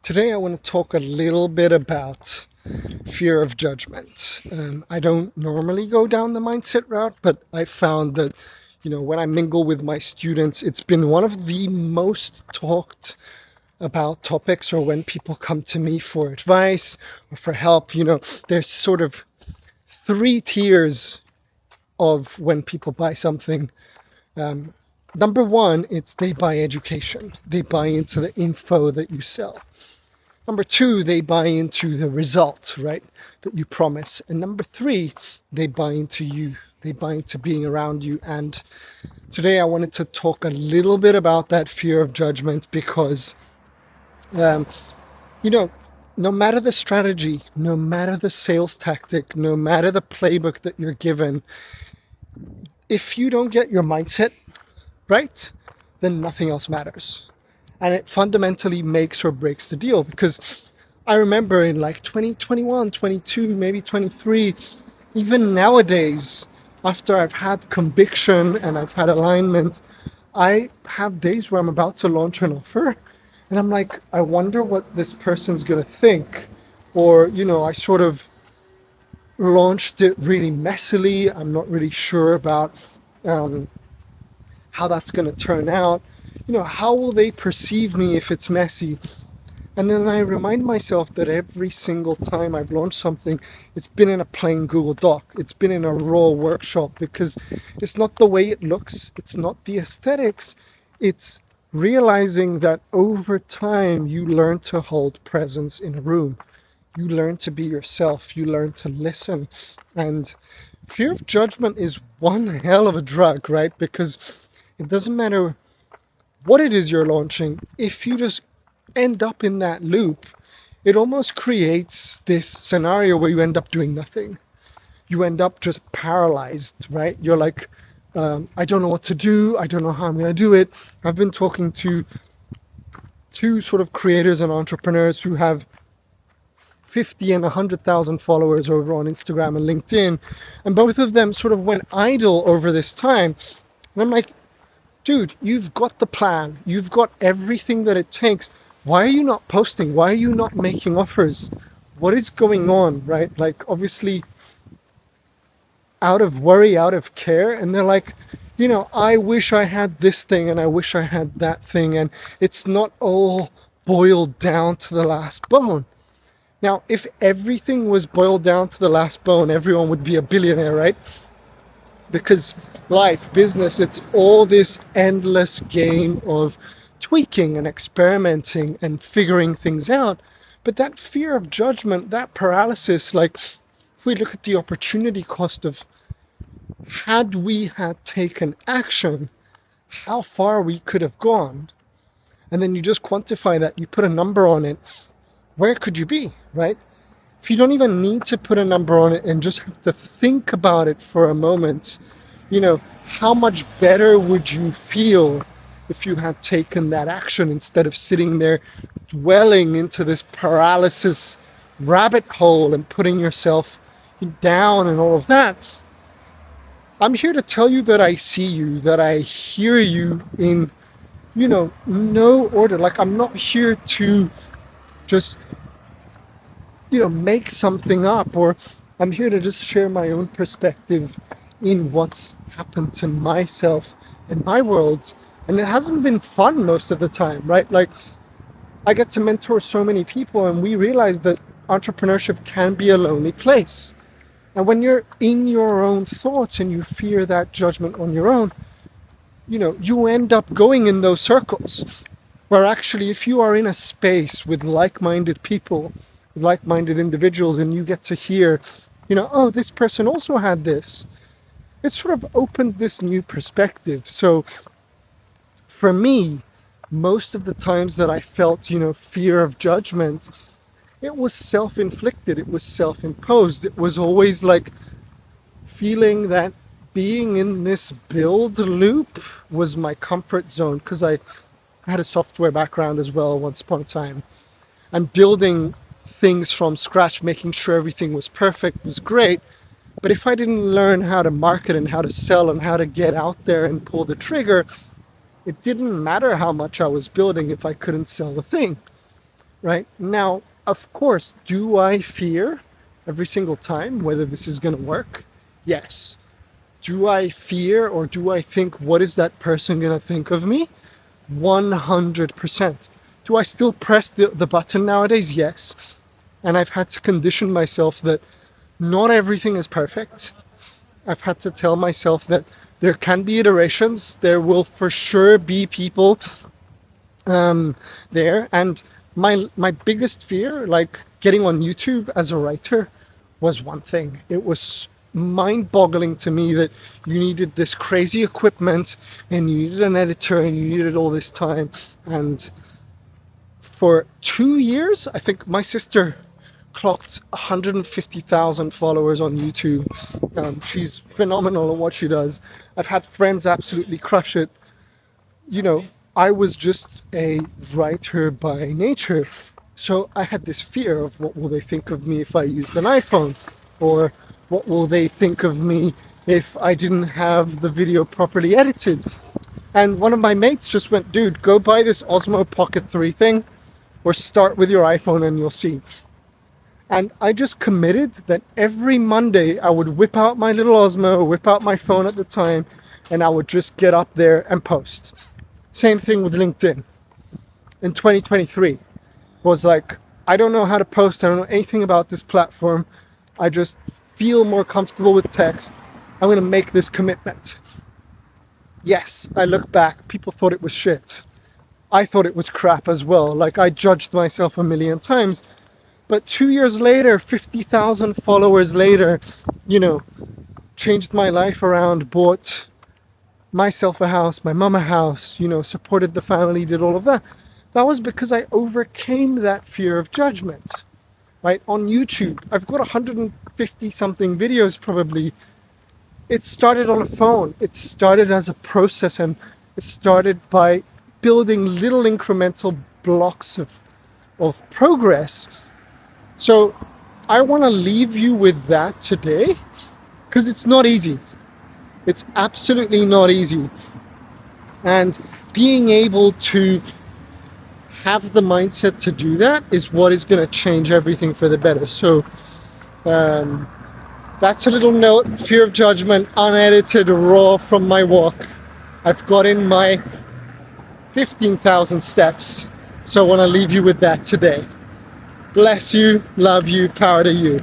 Today, I want to talk a little bit about fear of judgment. I don't normally go down the mindset route, but I found that, when I mingle with my students, it's been one of the most talked about topics, or when people come to me for advice or for help. There's sort of three tiers of when people buy something. Number one, it's they buy education, they buy into the info that you sell. Number two, they buy into the result, right, that you promise. And number three, they buy into you. They buy into being around you. And today I wanted to talk a little bit about that fear of judgment because, no matter the strategy, no matter the sales tactic, no matter the playbook that you're given, if you don't get your mindset right, then nothing else matters. And it fundamentally makes or breaks the deal, because I remember in like 2021, 22, maybe 23, even nowadays, after I've had conviction and I've had alignment, I have days where I'm about to launch an offer and I'm like, I wonder what this person's going to think. Or, I sort of launched it really messily. I'm not really sure about how that's going to turn out. How will they perceive me if it's messy? And then I remind myself that every single time I've launched something, it's been in a plain Google Doc. It's been in a raw workshop, because it's not the way it looks. It's not the aesthetics. It's realizing that over time, you learn to hold presence in a room. You learn to be yourself. You learn to listen. And fear of judgment is one hell of a drug, right? Because it doesn't matter what it is you're launching. If you just end up in that loop, it almost creates this scenario where you end up doing nothing. You end up just paralyzed, right? You're like, I don't know what to do. I don't know how I'm going to do it. I've been talking to two sort of creators and entrepreneurs who have 50 and 100,000 followers over on Instagram and LinkedIn. And both of them sort of went idle over this time. And I'm like, dude, you've got the plan. You've got everything that it takes. Why are you not posting? Why are you not making offers? What is going on, right? Like, obviously, out of worry, out of care. And they're like, I wish I had this thing and I wish I had that thing. And it's not all boiled down to the last bone. Now, if everything was boiled down to the last bone, everyone would be a billionaire, right? Because life, business, it's all this endless game of tweaking and experimenting and figuring things out. But that fear of judgment, that paralysis, like if we look at the opportunity cost of, had we had taken action, how far we could have gone, and then you just quantify that, you put a number on it, where could you be, right? If you don't even need to put a number on it and just have to think about it for a moment, how much better would you feel if you had taken that action instead of sitting there dwelling into this paralysis rabbit hole and putting yourself down and all of that? I'm here to tell you that I see you, that I hear you in, no order. Like, I'm not here to just make something up, or I'm here to just share my own perspective in what's happened to myself and my world. And it hasn't been fun most of the time, right? Like, I get to mentor so many people, and we realize that entrepreneurship can be a lonely place. And when you're in your own thoughts and you fear that judgment on your own, you end up going in those circles where actually, if you are in a space with like-minded people, like-minded individuals, and you get to hear, oh, this person also had this, it sort of opens this new perspective. So for me, most of the times that I felt, fear of judgment, it was self-inflicted, it was self-imposed. It was always like feeling that being in this build loop was my comfort zone, because I had a software background as well once upon a time, and building things from scratch, making sure everything was perfect was great. But if I didn't learn how to market and how to sell and how to get out there and pull the trigger, it didn't matter how much I was building if I couldn't sell the thing. right? Now, of course, do I fear every single time whether this is going to work? Yes. Do I fear or do I think, what is that person going to think of me? 100%. Do I still press the button nowadays? Yes. And I've had to condition myself that not everything is perfect. I've had to tell myself that there can be iterations. There will for sure be people there. And my biggest fear, like getting on YouTube as a writer, was one thing. It was mind-boggling to me that you needed this crazy equipment and you needed an editor and you needed all this time. And for 2 years, I think my sister clocked 150,000 followers on YouTube. She's phenomenal at what she does. I've had friends absolutely crush it. You know, I was just a writer by nature. So I had this fear of what will they think of me if I used an iPhone? Or what will they think of me if I didn't have the video properly edited? And one of my mates just went, dude, go buy this Osmo Pocket 3 thing or start with your iPhone and you'll see. And I just committed that every Monday I would whip out my little Osmo, whip out my phone at the time, and I would just get up there and post. Same thing with LinkedIn. In 2023, was like, I don't know how to post, I don't know anything about this platform. I just feel more comfortable with text. I'm going to make this commitment. Yes, I look back, people thought it was shit. I thought it was crap as well. Like, I judged myself a million times. But 2 years later, 50,000 followers later, you know, changed my life around, bought myself a house, my mum a house, you know, supported the family, did all of that. That was because I overcame that fear of judgment, right? On YouTube, I've got 150 something videos probably. It started on a phone. It started as a process, and it started by building little incremental blocks of progress. So I want to leave you with that today, because it's not easy. It's absolutely not easy. And being able to have the mindset to do that is what is going to change everything for the better. So that's a little note, fear of judgment, unedited, raw from my walk. I've got in my 15,000 steps. So I want to leave you with that today. Bless you, love you, power to you.